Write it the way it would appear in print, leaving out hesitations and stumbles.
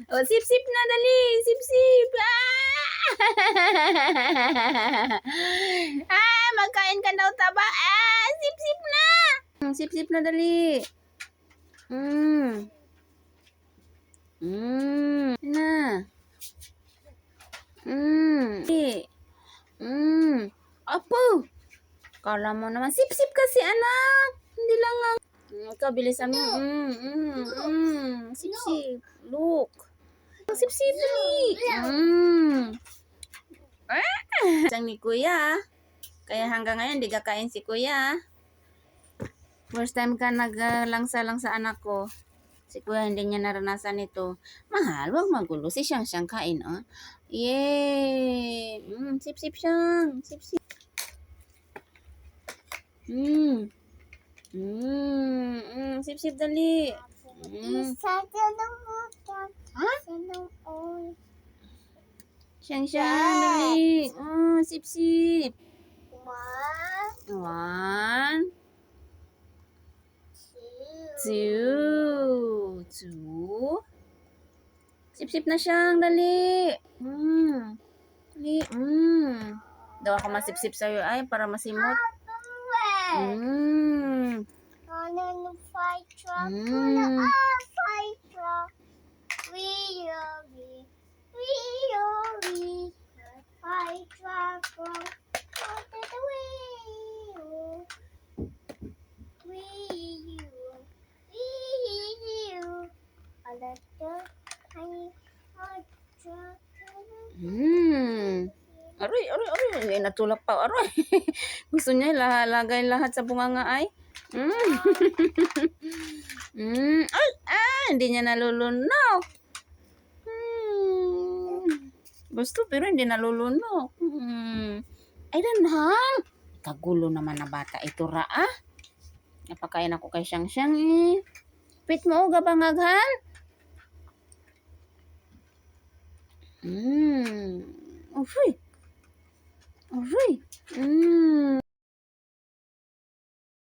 Oh, sip-sip na, dali. Sip-sip. Magkain ka daw taba. Sip-sip na. Sip-sip na, dali. Na. Apo. Kala mo naman. Sip-sip kasi, anak. Hindi lang ang... Ikaw, bilisan mo. Sip-sip. Look. Sip-sip, dali. Isang ni Kuya. Kaya hanggang ngayon, di kakain si Kuya. First time ka naglang-salang sa anak ko. Si Kuya, hindi niya naranasan ito. Mahal, wag magulo. Si Siyang kain, oh. Yay! Sip-sip Siyang. Sip-sip. Sip-sip, dali. Ha? Siyang, dali. Sip-sip. 1, 2. Sip-sip na Siyang, dali. Dali. Daw ako masip-sip sa'yo ay para masimot. Aroy. Natulak pa. Aroy. Gusto niya lagay lahat sa bunganga ay. Hindi niya nalulunok. Gusto pero hindi nalulunok. Ay, danhang. Kagulo naman na bata ito ra, Napakain ako kay Siyang eh. Pit mo, gabangaghan. Aroy.